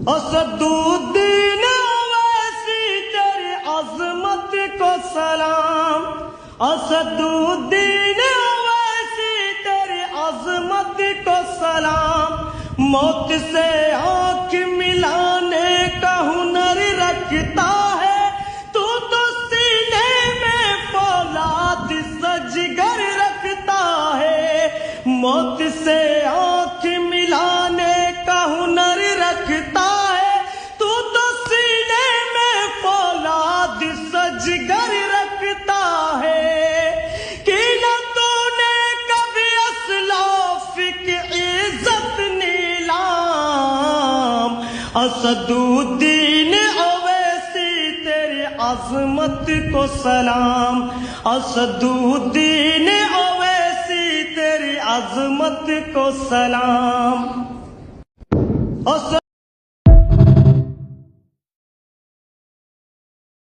اسدالدین اویسی تیری عظمت کو سلام، اسدالدین اویسی تیری عظمت کو سلام، موت سے آنکھ ملانے کا ہنر رکھتا ہے تو سینے میں فولاد سجگر رکھتا ہے، موت سے آنکھ ملانے کا ہنر رکھتا ہے تو سینے میں فولاد سجگر رکھتا ہے، کہ نہ تو نے کبھی اسلاف کی عزت نیلام، اسدالدین اویسی تیری عظمت کو سلام، اسدالدین اویسی تیری عظمت کو سلام۔